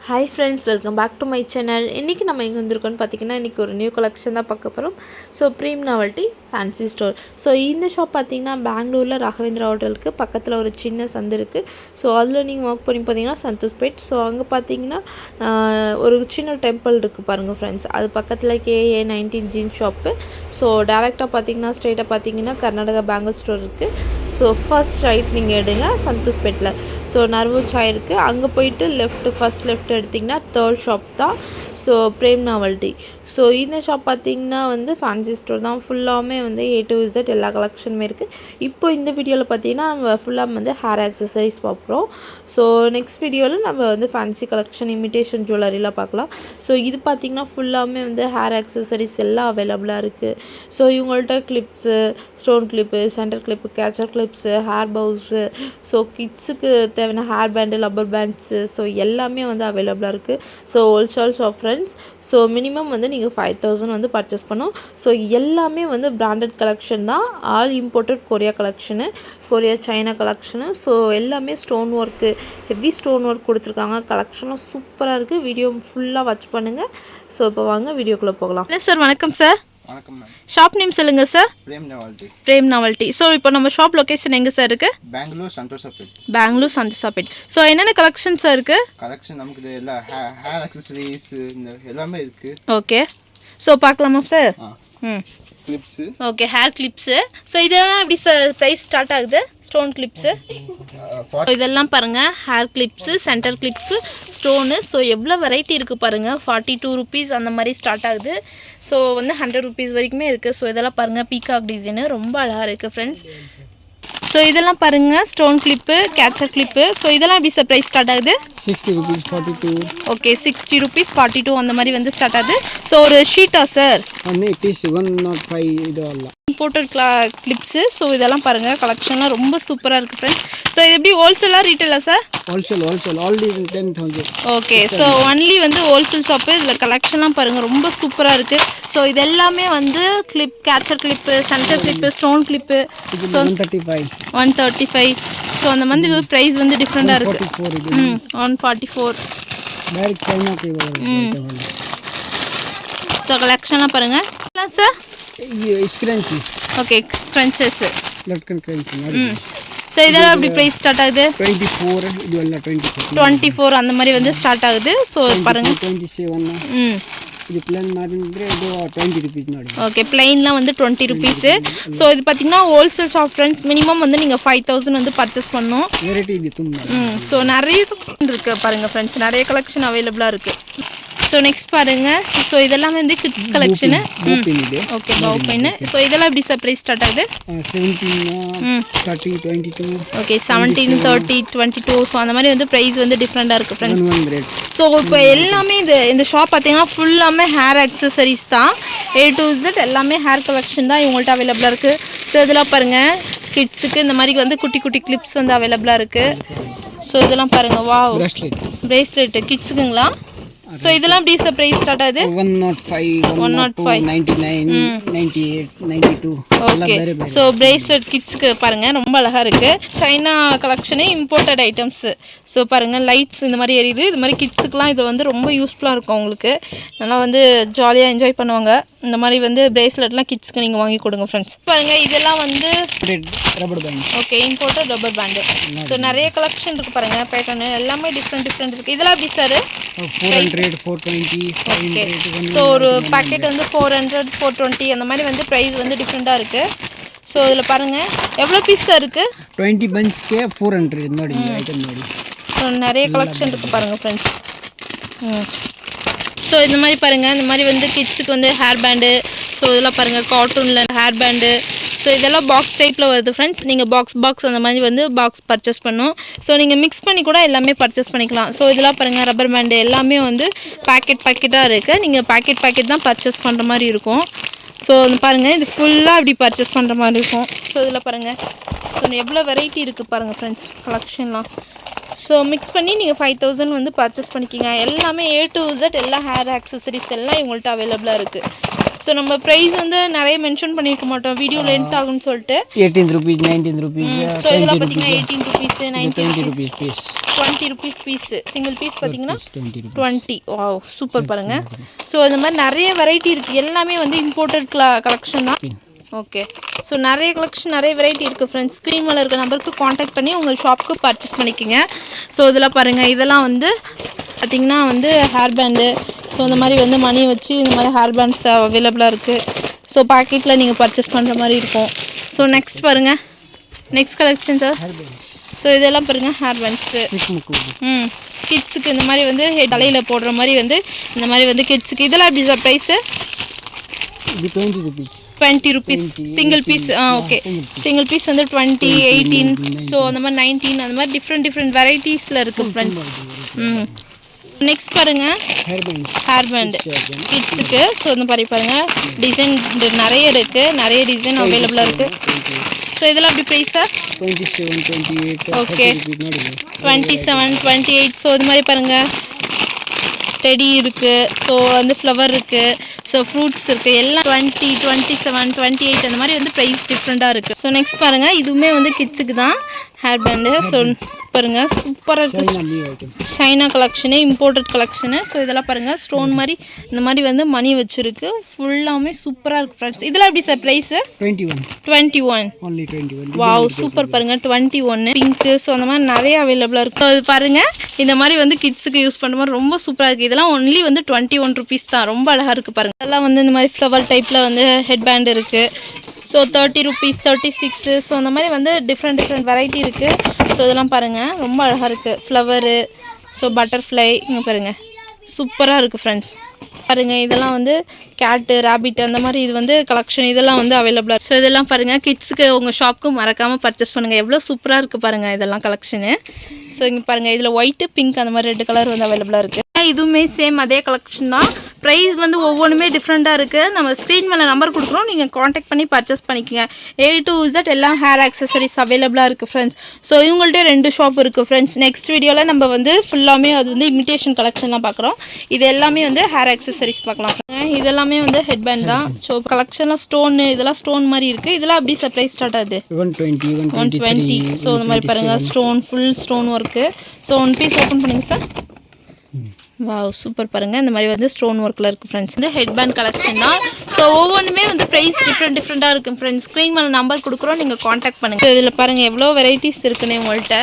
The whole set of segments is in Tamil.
Hi friends, welcome back to my channel. இன்னைக்கு நம்ம எங்க வந்திருக்கோம்னு பாத்தீங்கன்னா இன்னைக்கு ஒரு நியூ கலெக்ஷன் தான் பார்க்க போறோம். So Prem novelty fancy store. So இந்த ஷாப் பாத்தீங்கன்னா பெங்களூர்ல ராகவேந்திரா ஹோட்டலுக்கு பக்கத்துல ஒரு சின்ன சந்து இருக்கு. சோ அதுல நீங்க வாக் பண்ணி பாத்தீங்கன்னா சந்தோஷ்பேட். சோ அங்க பாத்தீங்கன்னா ஒரு சின்ன டெம்பிள் இருக்கு பாருங்க फ्रेंड्स. அது பக்கத்துல KA19 ஜீன் ஷாப். சோ டைரக்ட்டா பாத்தீங்கன்னா ஸ்ட்ரைட்டா பாத்தீங்கன்னா கர்நாடகா பேங்கிள் ஸ்டோர் இருக்கு. ஸோ ஃபர்ஸ்ட் ரைட் நீங்கள் எடுங்க சந்தோஷ்பேட்டில். ஸோ நர்வு சாய் இருக்குது, அங்கே போயிட்டு ஃபர்ஸ்ட் லெஃப்ட் எடுத்திங்கன்னா தேர்ட் ஷாப் தான் ஸோ பிரேம் நாவல்டி. ஸோ இந்த ஷாப் பார்த்திங்கன்னா வந்து ஃபேன்சி ஸ்டோர் தான், ஃபுல்லாமே வந்து A to Z எல்லா கலெக்ஷனுமே இருக்குது. இப்போ இந்த வீடியோவில் பார்த்திங்கன்னா நம்ம ஃபுல்லாக வந்து ஹேர் ஆக்சசரிஸ் பார்க்குறோம். ஸோ நெக்ஸ்ட் வீடியோவில் நம்ம வந்து ஃபேன்சி கலெக்ஷன் இமிட்டேஷன் ஜுவல்லரிலாம் பார்க்கலாம். ஸோ இது பார்த்திங்கன்னா ஃபுல்லாமே வந்து ஹேர் ஆக்சசரிஸ் எல்லாம் அவைலபிளாக இருக்குது. ஸோ இவங்கள்ட்ட clips, stone clip, center clip, catcher clips, hair பவுஸு, ஸோ கிட்ஸுக்கு தேவையான hair band, rubber bands, so எல்லாமே வந்து அவைலபிளாக இருக்குது. So wholesale shop friends. So minimum வந்து நீங்கள் 5000 வந்து பர்ச்சேஸ் பண்ணும். ஸோ எல்லாமே வந்து பிராண்டட் கலெக்ஷன் தான், all imported Korea collection, Korea China collection. So எல்லாமே stone work, heavy stone work கொடுத்துருக்காங்க. கலெக்ஷனும் சூப்பராக இருக்குது. வீடியோ ஃபுல்லாக வாட்ச் பண்ணுங்கள். ஸோ இப்போ வாங்க வீடியோக்குள்ளே போகலாம். இல்லை சார், வணக்கம் சார். வணக்கம் மேம். ஷாப் நேம் சொல்லுங்க sir. Prem novelty. Prem novelty. So இப்போ நம்ம ஷாப் லொகேஷன் எங்கே சார் இருக்குது? பெங்களூர் சந்தோஷப்பேட். பெங்களூர் சந்தோஷப்பேட். ஸோ என்னென்ன கலெக்ஷன் சார் இருக்குது? கலெக்ஷன் நமக்கு இது எல்லா ஹேர் அக்சசரிஸ் இந்த எல்லாமே இருக்குது. ஓகே, ஸோ பார்க்கலாமா சார்? ம், clips. Okay, hair clips. So இதெல்லாம் எப்படி சார் ப்ரைஸ் ஸ்டார்ட் ஆகுது? ஸ்டோன் கிளிப்ஸு இதெல்லாம் பாருங்கள், hair clips, center clips, stone. So எவ்வளோ வெரைட்டி இருக்குது பாருங்கள். 42 rupees அந்த மாதிரி ஸ்டார்ட் ஆகுது. ஸோ வந்து 100 rupees வரைக்குமே இருக்குது. ஸோ இதெல்லாம் பாருங்கள், பீகாக் டிசைனு ரொம்ப அழகாக இருக்குது ஃப்ரெண்ட்ஸ். ஸோ இதெல்லாம் பாருங்கள், stone clip, catcher clip. So இதெல்லாம் எப்படி சார் ப்ரைஸ் ஸ்டார்ட் ஆகுது? 60 rupees, 42. ஓகே, 60 rupees, 42 அந்த மாதிரி வந்து ஸ்டார்ட் ஆகுது. ஸோ ஒரு ஷீட்டா சார்? it is 105 இது அல்ல. Imported clips. ஸோ இதெல்லாம் பாருங்கள், கலெக்ஷன்லாம் ரொம்ப சூப்பராக இருக்குது ஃப்ரெண்ட்ஸ். ஸோ இது எப்படி ஹோல்சேலாக ரீட்டெயிலாக sir? Wholesale already 10,000. Okay, so only வந்து ஹோல்சேல் ஷாப்பு. இதில் கலெக்ஷன்லாம் பாருங்கள், ரொம்ப சூப்பராக இருக்குது. ஸோ இது எல்லாமே வந்து clip, catcher clip, center clip, stone clip. So 135. So அந்த மாதிரி ப்ரைஸ் வந்து டிஃப்ரெண்ட்டாக இருக்குது. 144. ஸோ கலெக்ஷன்லாம் பாருங்கள் சார். ஓகே, ஸ்க்ரன்ச்சஸ். ஸோ இதெல்லாம் எப்படி ப்ரைஸ் ஸ்டார்ட் ஆகுது? 24 அந்த மாதிரி வந்து ஸ்டார்ட் ஆகுது. ஸோ பாருங்கள். 27. இது பிளைன் மாதிரி இது 20 rupees ನೋಡಿ. ஓகே, பிளைன்லாம் வந்து 20 rupees. ஸோ இது பார்த்தீங்கன்னா ஹோல்சேல் ஷாப் ஃப்ரெண்ட்ஸ். மினிமம் வந்து நீங்கள் 5000 வந்து பர்ச்சேஸ் பண்ணணும். வெரைட்டி இது தும்மா. ஸோ நிறைய இருக்குது பாருங்கள் ஃப்ரெண்ட்ஸ், நிறைய கலெக்ஷன் அவைலபிளாக இருக்குது. ஸோ நெக்ஸ்ட் பாருங்கள். ஸோ இதெல்லாம் வந்து கிட்ஸ் கலெக்ஷனு. ஓகே, பவு பென்னு. ஸோ இதெல்லாம் எப்படி சார் ப்ரைஸ் ஸ்டார்ட் ஆகுது? 17, 30, 22. ஓகே, 17, 30, 22. ஸோ அந்த மாதிரி வந்து ப்ரைஸ் வந்து டிஃப்ரெண்ட்டாக இருக்குது ஃப்ரெண்ட்ஸ். ஸோ இப்போ எல்லாமே இந்த ஷாப் பார்த்தீங்கன்னா ஃபுல்லாமே ஹேர் ஆக்சசரிஸ் தான். A to Z எல்லாமே ஹேர் கலெக்ஷன் தான் இவங்கள்ட்ட அவைலபிளாக இருக்குது. ஸோ இதெல்லாம் பாருங்கள், கிட்ஸுக்கு இந்த மாதிரி வந்து குட்டி குட்டி கிளிப்ஸ் வந்து அவைலபிளாக இருக்குது. ஸோ இதெல்லாம் பாருங்கள், வாவ் பிரேஸ்லெட்டு கிட்ஸுக்குங்களா? ஸோ இதெல்லாம் எப்படி சார் ப்ரைஸ் ஸ்டார்ட் ஆகுது? 105, 99, 98, 92. ஓகே, ஸோ பிரேஸ்லெட் கிட்ஸுக்கு பாருங்கள், ரொம்ப அழகாக இருக்குது. China collection, imported items. So பாருங்கள், லைட்ஸ் இந்த மாதிரி எரியுது. இது மாதிரி கிட்ஸுக்குலாம் இது வந்து ரொம்ப யூஸ்ஃபுல்லாக இருக்கும் அவங்களுக்கு. நல்லா வந்து ஜாலியாக என்ஜாய் பண்ணுவாங்க. இந்த மாதிரி வந்து பிரேஸ்லெட்லாம் கிட்ஸுக்கு நீங்கள் வாங்கி கொடுங்க ஃப்ரெண்ட்ஸ். பாருங்கள், இதெல்லாம் வந்து rubber band. Okay, imported rubber pant. So நிறைய கலெக்ஷன் இருக்குது பாருங்கள், பேட்டர்னு எல்லாமே டிஃப்ரெண்ட் இருக்குது. இதெல்லாம் எப்படி சார்? 400, 420, 500. ஸோ ஒரு பேக்கெட் வந்து 400, 420 அந்த மாதிரி வந்து ப்ரைஸ் வந்து டிஃப்ரெண்ட்டாக இருக்குது. ஸோ இதில் பாருங்கள், எவ்வளோ பீஸ் தான் இருக்குது? 20 bunchಗೆ 400 ನೋಡಿ ஐட்டம் ನೋಡಿ. ஸோ நிறைய கலெக்ஷன் இருக்குது பாருங்கள் ஃப்ரெண்ட்ஸ். ஸோ இந்த மாதிரி பாருங்கள், இந்த மாதிரி வந்து கிட்ஸுக்கு வந்து ஹேர் பேண்டு. ஸோ இதெல்லாம் பாருங்கள், கார்ட்டூனில் ஹேர் பேண்டு. ஸோ இதெல்லாம் பாக்ஸ் டைப்பில் வருது ஃப்ரெண்ட்ஸ். நீங்கள் பாக்ஸ் அந்த மாதிரி வந்து பாக்ஸ் பர்ச்சேஸ் பண்ணணும். ஸோ நீங்கள் மிக்ஸ் பண்ணி கூட எல்லாமே பர்ச்சேஸ் பண்ணிக்கலாம். ஸோ இதெல்லாம் பாருங்கள், ரப்பர் பேண்டு எல்லாமே வந்து பேக்கெட்டாக இருக்குது. நீங்கள் பேக்கெட் தான் பர்ச்சேஸ் பண்ணுற மாதிரி இருக்கும். ஸோ பாருங்கள், இது ஃபுல்லாக இப்படி பர்ச்சேஸ் பண்ணுற மாதிரி இருக்கும். ஸோ இதில் பாருங்கள், ஸோ எவ்வளோ வெரைட்டி இருக்குது பாருங்கள் ஃப்ரெண்ட்ஸ், கலெக்ஷன்லாம். ஸோ மிக்ஸ் பண்ணி நீங்கள் 5000 வந்து பர்ச்சேஸ் பண்ணிக்கிங்க. எல்லாமே A to Z எல்லா ஹேர் ஆக்சசரிஸ் எல்லாம் இவங்கள்ட்ட அவைலபிளாக இருக்குது. ஸோ நம்ம ப்ரைஸ் வந்து நிறைய மென்ஷன் பண்ணியிருக்க மாட்டோம், வீடியோ லென்த் ஆகும்னு சொல்லிட்டு. 18 rupees, 19 rupees, ஸோ இதெல்லாம் பார்த்தீங்கன்னா 18 rupees, 19 20 rupees, rupees piece. 20 rupees piece. Single piece பார்த்தீங்கன்னா 20 rupees. 20. வாவ் சூப்பர் பாருங்க. ஸோ இந்த மாதிரி நிறைய வெரைட்டி இருக்குது, எல்லாமே வந்து இம்போர்ட்டட் கலெக்ஷன் தான். ஓகே, ஸோ நிறைய கலெக்ஷன் நிறைய வெரைட்டி இருக்குது ஃப்ரெண்ட்ஸ். ஸ்க்ரீன் மேலே இருக்க நம்பருக்கு காண்டாக்ட் பண்ணி உங்கள் ஷாப்புக்கு பர்ச்சேஸ் பண்ணிக்கோங்க. ஸோ இதில் பாருங்கள், இதெல்லாம் வந்து பார்த்திங்கன்னா வந்து ஹேர் பேண்டு. ஸோ இந்த மாதிரி வந்து மணி வச்சு இந்த மாதிரி ஹேர் பேண்ட்ஸ் அவைலபிளாக இருக்குது. ஸோ பாக்கெட்டில் நீங்கள் பர்ச்சேஸ் பண்ணுற மாதிரி இருக்கும். ஸோ நெக்ஸ்ட் பாருங்கள், நெக்ஸ்ட் கலெக்ஷன் சார். ஸோ இதெல்லாம் பாருங்கள் ஹேர் பேண்ட்ஸு. கிட்ஸுக்கு இந்த மாதிரி வந்து தலையில் போடுற மாதிரி வந்து இந்த மாதிரி வந்து கிட்ஸுக்கு. இதெல்லாம் எப்படி sir price? 20 rupees. 20 rupees single piece. Okay, single piece வந்து 20, 18, ஸோ அந்த மாதிரி 19, அந்த மாதிரி டிஃப்ரெண்ட் வெரைட்டிஸில் இருக்குது ஃப்ரெண்ட்ஸ். நெக்ஸ்ட் பாருங்கள் ஹேர் பேண்டு கிட்ஸுக்கு. ஸோ இந்த மாதிரி பாருங்கள் டிசைன் நிறைய இருக்குது, நிறைய டிசைன் அவைலபிளாக இருக்குது. ஸோ இதெல்லாம் எப்படி ப்ரைஸ் சார்? 27, 28. ஓகே, 27, 28. ஸோ இது மாதிரி பாருங்கள் டெடி இருக்குது, ஸோ வந்து ஃப்ளவர் இருக்குது, ஸோ ஃப்ரூட்ஸ் இருக்குது, எல்லாம் 20, 27, 28 அந்த மாதிரி வந்து ப்ரைஸ் டிஃப்ரெண்ட்டாக இருக்குது. ஸோ நெக்ஸ்ட் பாருங்கள், இதுவுமே வந்து கிட்ஸுக்கு தான் ஹேர் பேண்டு. ஸோ பாருங்கள் சூப்பராக இருக்குது, China collection, imported collection. So இதெல்லாம் பாருங்கள் ஸ்டோன் மாதிரி இந்த மாதிரி வந்து மணி வச்சுருக்கு, ஃபுல்லாமே சூப்பராக இருக்குது ஃப்ரெண்ட்ஸ். இதெல்லாம் எப்படி sir price? 21. Only 21. Wow super பாருங்கள் 21 பிங்க்கு. ஸோ அந்த மாதிரி நிறைய அவைலபிளாக இருக்குது. அது பாருங்கள் இந்த மாதிரி வந்து கிட்ஸுக்கு யூஸ் பண்ணுற மாதிரி ரொம்ப சூப்பராக இருக்குது. இதெல்லாம் ஒன்லி வந்து 21 ருபீஸ் தான், ரொம்ப அழகாக இருக்குது பாருங்கள். இதெல்லாம் வந்து இந்த மாதிரி ஃப்ளவர் டைப்பில் வந்து ஹெட் பேண்ட் இருக்குது. So 30 rupees, 36. ஸோ அந்த மாதிரி வந்து டிஃப்ரெண்ட் வெரைட்டி இருக்குது. ஸோ இதெல்லாம் பாருங்கள் ரொம்ப அழகாக இருக்குது, ஃப்ளவரு, ஸோ பட்டர்ஃப்ளை. இங்கே பாருங்கள் சூப்பராக இருக்குது ஃப்ரெண்ட்ஸ். பாருங்கள் இதெல்லாம் வந்து கேட்டு, ரேபிட் அந்த மாதிரி இது வந்து கலெக்ஷன், இதெல்லாம் வந்து அவைலபிளாக. ஸோ இதெல்லாம் பாருங்கள் கிட்ஸுக்கு உங்கள் ஷாப்புக்கு மறக்காமல் பர்ச்சேஸ் பண்ணுங்கள். எவ்வளோ சூப்பராக இருக்குது பாருங்கள் இதெல்லாம் கலெக்ஷனு. ஸோ இங்கே பாருங்கள் இதில் ஒயிட்டு, பிங்க் அந்த மாதிரி 2 கலர் வந்து அவைலபிளாக இருக்குது. இதுவுமே சேம் அதே கலெக்ஷன் தான். ப்ரைஸ் வந்து ஒவ்வொன்றுமே டிஃப்ரெண்ட்டாக இருக்குது. நம்ம ஸ்க்ரீன் மேலே நம்பர் கொடுக்குறோம், நீங்கள் காண்டாக்ட் பண்ணி பர்ச்சேஸ் பண்ணிக்கோங்க. A to Z எல்லாம் ஹேர் ஆக்சசரிஸ் அவைலபிளாக இருக்குது ஃப்ரெண்ட்ஸ். ஸோ இவங்கள்ட்ட 2 ஷாப் இருக்குது ஃப்ரெண்ட்ஸ். நெக்ஸ்ட் வீடியோவில் நம்ம வந்து ஃபுல்லாமே அது வந்து இமிட்டேஷன் கலெக்ஷன்லாம் பார்க்குறோம். இது எல்லாமே வந்து ஹேர் ஆக்சசரிஸ் பார்க்கலாம். இதெல்லாமே வந்து ஹெட் பேண்ட் தான். ஸோ கலெக்ஷன்லாம் ஸ்டோனு, இதெல்லாம் ஸ்டோன் மாதிரி இருக்குது. இதெல்லாம் அப்படி சர்ப்ரைஸ் ஸ்டார்ட் ஆகுது 120. ஸோ இந்த மாதிரி பாருங்கள் stone, full stone work. So 1 piece open பண்ணுங்கள் சார். வாவ் சூப்பர் பாருங்கள் இந்த மாதிரி வந்து ஸ்டோன் ஒர்க்கில் இருக்குது ஃப்ரெண்ட்ஸ். வந்து ஹெட் பேண்ட் கலெக்ஷன் தான். ஸோ ஒவ்வொன்றுமே வந்து ப்ரைஸ் டிஃப்ரெண்ட்டாக இருக்குது ஃப்ரெண்ட்ஸ். ஸ்க்ரீன் மேலே நம்பர் கொடுக்குறோம், நீங்கள் காண்டாக்ட் பண்ணுங்கள். இதில் பாருங்கள் எவ்வளோ வெரைட்டிஸ் இருக்குன்னு உங்கள்கிட்ட.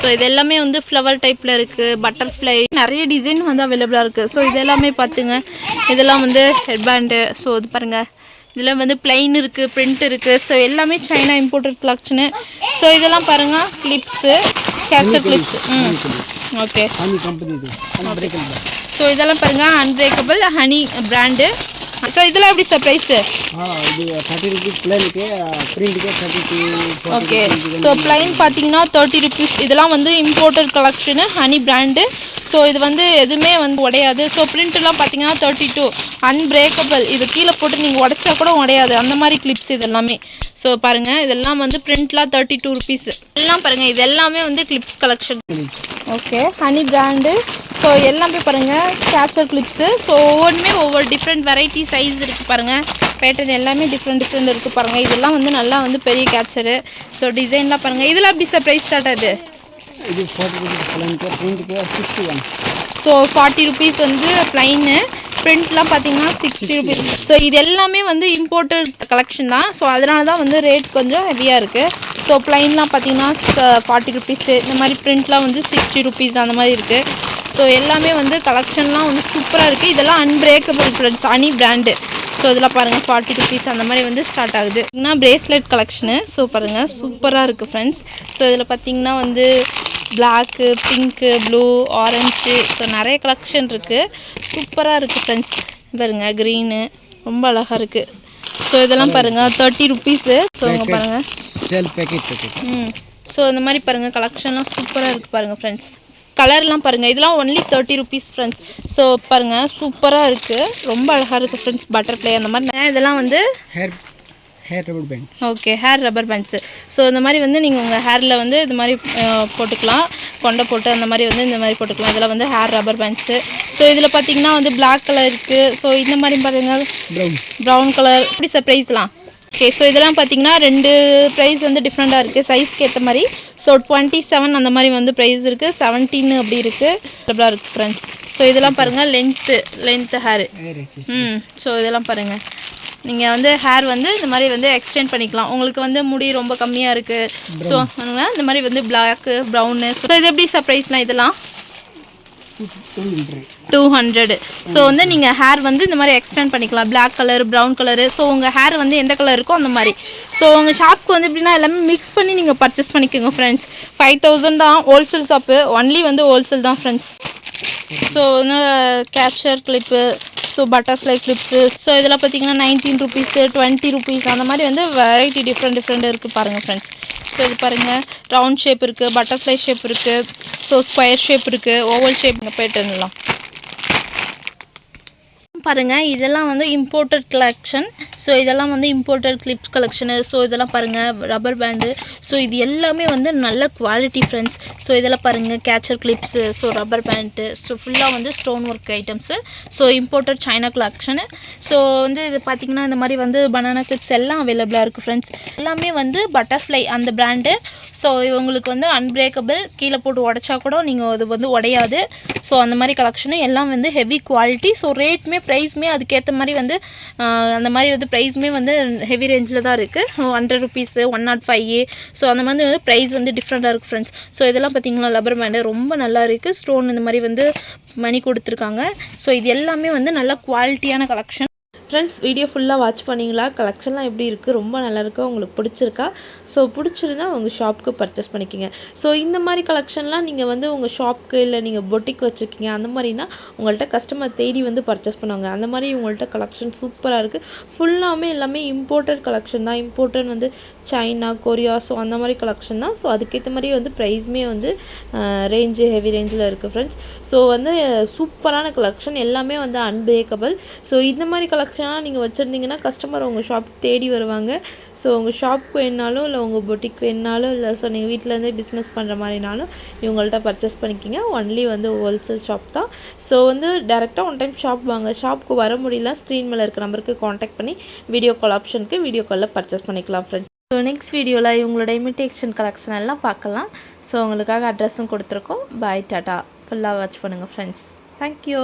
ஸோ இது எல்லாமே வந்து ஃப்ளவர் டைப்பில் இருக்குது, பட்டர்ஃப்ளை, நிறைய டிசைன் வந்து அவைலபிளாக இருக்குது. ஸோ இது எல்லாமே பார்த்துங்க, இதெல்லாம் வந்து ஹெட் பேண்டு. ஸோ இது பாருங்கள் இதில் வந்து பிளைன் இருக்குது, பிரிண்ட் இருக்குது. ஸோ எல்லாமே சைனா இம்போர்ட்டட் கலெக்ஷனு. ஸோ இதெல்லாம் பாருங்கள் clips, catcher clips. Okay, so இதெல்லாம் பாருங்கள் அன்பிரேக்கபிள் ஹனி பிராண்டு. ஸோ இதெல்லாம் எப்படி சார் ப்ரைஸு? இது 30 rupees பிளைனுக்கு, பிரிண்ட்டுக்கு 32. ஓகே, ஸோ பிளைன் பார்த்தீங்கன்னா 30 ருபீஸ். இதெல்லாம் வந்து imported collection, honey brand. So இது வந்து எதுவுமே வந்து உடையாது. ஸோ பிரிண்ட்லாம் பார்த்தீங்கன்னா 32 அன்பிரேக்கபிள். இது கீழே போட்டு நீங்கள் உடைச்சா கூட உடையாது, அந்த மாதிரி கிளிப்ஸ் இது எல்லாமே. ஸோ பாருங்கள் இதெல்லாம் வந்து பிரிண்ட்லாம் 32 ருபீஸ். எல்லாம் பாருங்கள் இது எல்லாமே வந்து clips collection. Okay, honey brand. So எல்லாமே பாருங்கள் கேச்சர் கிளிப்ஸு. ஸோ ஒவ்வொன்றுமே ஒவ்வொரு டிஃப்ரெண்ட் வெரைட்டி சைஸ் இருக்குது பாருங்கள். பேட்டர்ன் எல்லாமே டிஃப்ரெண்ட் இருக்குது பாருங்கள். இதெல்லாம் வந்து நல்லா வந்து பெரிய கேச்சரு. ஸோ டிசைன்லாம் பாருங்கள். இதெல்லாம் எப்படி சார் ப்ரைஸ் ஸ்டார்ட் ஆகுது? இது 40 rupees பிளைனுக்கு, பிரிண்ட்டுக்கு 61. ஸோ 40 ருபீஸ் வந்து ப்ளைனு, பிரிண்ட்லாம் பார்த்தீங்கன்னா 60 ருபீஸ். ஸோ இது எல்லாமே வந்து இம்போர்ட்டட் கலெக்ஷன் தான். ஸோ அதனால தான் வந்து ரேட் கொஞ்சம் ஹெவியாக இருக்குது. ஸோ ப்ளைன்லாம் பார்த்தீங்கன்னா 40 ருபீஸு, இந்த மாதிரி பிரிண்ட்லாம் வந்து 60 ருபீஸ் அந்த மாதிரி இருக்குது. ஸோ எல்லாமே வந்து கலெக்ஷன்லாம் வந்து சூப்பராக இருக்குது. இதெல்லாம் unbreakable friends, honey brand. So இதெல்லாம் பாருங்கள் 40 ருபீஸ் அந்த மாதிரி வந்து ஸ்டார்ட் ஆகுது. பார்த்தீங்கன்னா பிரேஸ்லெட் கலெக்ஷனு. ஸோ பாருங்கள் சூப்பராக இருக்குது ஃப்ரெண்ட்ஸ். ஸோ இதில் பார்த்தீங்கன்னா வந்து black, pink, blue, orange, so நிறைய கலெக்ஷன் இருக்குது. சூப்பராக இருக்குது ஃப்ரெண்ட்ஸ். பாருங்கள் க்ரீனு ரொம்ப அழகாக இருக்குது. ஸோ இதெல்லாம் பாருங்கள் 30 ருபீஸு. ஸோ இங்கே பாருங்கள் செல் பேக்கெட். ஸோ இந்த மாதிரி பாருங்கள் கலெக்ஷன்லாம் சூப்பராக இருக்குது பாருங்கள் ஃப்ரெண்ட்ஸ். கலர்லாம் பாருங்கள் இதெல்லாம் ஒன்லி 30 ருபீஸ் ஃப்ரெண்ட்ஸ். ஸோ பாருங்கள் சூப்பராக இருக்குது, ரொம்ப அழகாக இருக்குது ஃப்ரெண்ட்ஸ். பட்டர்ஃப்ளை அந்த மாதிரி இதெல்லாம் வந்து hair rubber band. Okay, hair rubber bands. So இந்த மாதிரி வந்து நீங்கள் உங்கள் ஹேரில் வந்து இது மாதிரி போட்டுக்கலாம், கொண்டை போட்டு அந்த மாதிரி வந்து இந்த மாதிரி போட்டுக்கலாம். இதெல்லாம் வந்து ஹேர் ரப்பர் பேண்ட்ஸு. ஸோ இதில் பார்த்தீங்கன்னா வந்து பிளாக் கலர் இருக்குது. ஸோ இந்த மாதிரி பாருங்கள், ப்ரௌன் கலர். எப்படி சார் ப்ரைஸ்லாம்? ஓகே, ஸோ இதெல்லாம் பார்த்தீங்கன்னா 2 ப்ரைஸ் வந்து டிஃப்ரெண்ட்டாக இருக்குது சைஸ்க்கு ஏற்ற மாதிரி. ஸோ 27 அந்த மாதிரி வந்து ப்ரைஸ் இருக்குது, 17 அப்படி இருக்குது, டபுளாக இருக்குது ஃப்ரெண்ட்ஸ். ஸோ இதெல்லாம் பாருங்கள் லென்த்து ஹேரு. ஸோ இதெல்லாம் பாருங்கள், நீங்கள் வந்து ஹேர் வந்து இந்த மாதிரி வந்து எக்ஸ்டெண்ட் பண்ணிக்கலாம். உங்களுக்கு வந்து முடி ரொம்ப கம்மியாக இருக்குது, ஸோ இந்த மாதிரி வந்து பிளாக்கு, ப்ரௌனு. ஸோ இது எப்படி சர்ப்ரைஸ்லாம்? இதெல்லாம் 200. ஸோ வந்து நீங்கள் ஹேர் வந்து இந்த மாதிரி எக்ஸ்டெண்ட் பண்ணிக்கலாம், black colour, brown colour. So உங்கள் ஹேர் வந்து எந்த கலர் இருக்கோ அந்த மாதிரி. ஸோ உங்கள் ஷாப்புக்கு வந்து எப்படின்னா எல்லாமே மிக்ஸ் பண்ணி நீங்கள் பர்ச்சேஸ் பண்ணிக்கோங்க ஃப்ரெண்ட்ஸ். 5000 தான் ஹோல்சேல் ஷாப்பு, ஒன்லி வந்து ஹோல்சேல் தான் ஃப்ரெண்ட்ஸ். ஸோ வந்து capture clip, so butterfly clips. So இதெல்லாம் பார்த்தீங்கன்னா 19 rupees, 20 rupees அந்த மாதிரி வந்து வெரைட்டி டிஃப்ரெண்ட் இருக்குது பாருங்கள் ஃப்ரெண்ட்ஸ். ஸோ இது பாருங்கள், ரவுண்ட் ஷேப் இருக்குது, பட்டர்ஃப்ளை ஷேப் இருக்குது, ஸோ ஸ்கொயர் ஷேப் இருக்குது, ஓவல் ஷேப் பேட்டர்ன்லாம் பாருங்கள். இதெல்லாம் வந்து இம்போர்ட்டட் கலெக்ஷன். ஸோ இதெல்லாம் வந்து இம்போர்ட்டட் கிளிப்ஸ் கலெக்ஷனு. ஸோ இதெல்லாம் பாருங்கள், ரப்பர் பேண்டு. ஸோ இது எல்லாமே வந்து நல்ல குவாலிட்டி ஃப்ரெண்ட்ஸ். ஸோ இதெல்லாம் பாருங்கள், catcher clips, so rubber pant. So ஃபுல்லாக வந்து stone work items. So imported China collection. So வந்து இது பார்த்திங்கன்னா இந்த மாதிரி வந்து பனானா கிளிப்ஸ் எல்லாம் அவைலபிளாக இருக்குது ஃப்ரெண்ட்ஸ். எல்லாமே வந்து பட்டர்ஃப்ளை அந்த பிராண்டு. ஸோ இவங்களுக்கு வந்து அன்பிரேக்கபிள், கீழே போட்டு உடச்சா கூட நீங்கள் அது வந்து உடையாது. ஸோ அந்த மாதிரி கலெக்ஷனு எல்லாம் வந்து ஹெவி குவாலிட்டி. ஸோ ரேட்டுமே ப்ரைஸுமே அதுக்கேற்ற மாதிரி வந்து அந்த மாதிரி வந்து ப்ரைஸுமே வந்து ஹெவி ரேஞ்சில் தான் இருக்குது. 100 rupees, 105. ஸோ அந்த மாதிரி வந்து ப்ரைஸ் வந்து டிஃப்ரெண்ட்டாக இருக்குது ஃப்ரெண்ட்ஸ். ஸோ இதெல்லாம் பார்த்திங்கன்னா ரப்பர் பேண்டு ரொம்ப நல்லா இருக்குது, ஸ்டோன் இந்த மாதிரி வந்து மணி கொடுத்துருக்காங்க. ஸோ இது எல்லாமே வந்து நல்ல குவாலிட்டியான கலெக்ஷன். ஃப்ரெண்ட்ஸ், வீடியோ ஃபுல்லாக வாட்ச் பண்ணிங்களா? கலெக்ஷன்லாம் எப்படி இருக்குது? ரொம்ப நல்லாயிருக்கு. உங்களுக்கு பிடிச்சிருக்கா? ஸோ பிடிச்சிருந்தா உங்கள் ஷாப்புக்கு பர்ச்சேஸ் பண்ணிக்கிங்க. ஸோ இந்த மாதிரி கலெக்ஷன்லாம் நீங்கள் வந்து உங்கள் ஷாப்புக்கு இல்லை நீங்கள் பொட்டிக் வச்சுருக்கீங்க அந்த மாதிரினா உங்கள்கிட்ட கஸ்டமர் தேடி வந்து பர்ச்சேஸ் பண்ணுவாங்க. அந்த மாதிரி உங்கள்கிட்ட கலெக்ஷன் சூப்பராக இருக்குது. ஃபுல்லாமே எல்லாமே இம்போர்ட்டட் கலெக்ஷன் தான். இம்போர்ட்டட் வந்து சைனா, கொரியா, ஸோ அந்த மாதிரி கலெக்ஷன் தான். ஸோ அதுக்கேற்ற மாதிரி வந்து ப்ரைஸுமே வந்து ரேஞ்சு ஹெவி ரேஞ்சில் இருக்குது ஃப்ரெண்ட்ஸ். ஸோ வந்து சூப்பரான கலெக்ஷன், எல்லாமே வந்து அன்பிரேக்கபிள். ஸோ இந்த மாதிரி கலெக்ஷன்லாம் நீங்கள் வச்சுருந்தீங்கன்னா கஸ்டமர் உங்கள் ஷாப்புக்கு தேடி வருவாங்க. ஸோ உங்கள் ஷாப்புக்கு வேணுனாலும் இல்லை உங்கள் பொட்டிக் வேணுனாலும் இல்லை ஸோ நீங்கள் வீட்டிலேருந்தே பிஸ்னஸ் பண்ணுற மாதிரினாலும் இவங்கள்ட்ட பர்ச்சேஸ் பண்ணிக்கிங்க. ஒன்லி வந்து ஹோல்சேல் ஷாப் தான். ஸோ வந்து டேரெக்டாக ஒன் டைம் ஷாப் வாங்க. ஷாப்புக்கு வர முடியல, ஸ்க்ரீன் மேலே இருக்க நம்பருக்கு காண்டாக்ட் பண்ணி வீடியோ கால் ஆப்ஷனுக்கு வீடியோ காலில் பர்ச்சேஸ் பண்ணிக்கலாம் ஃப்ரெண்ட்ஸ். ஸோ நெக்ஸ்ட் வீடியோவில் இவங்களோட இமிட்டேஷன் கலெக்ஷன் எல்லாம் பார்க்கலாம். ஸோ உங்களுக்காக அட்ரஸும் கொடுத்துருக்கோம். பாய், டாட்டா. ஃபுல்லாக வாட்ச் பண்ணுங்கள் ஃப்ரெண்ட்ஸ். தேங்க்யூ.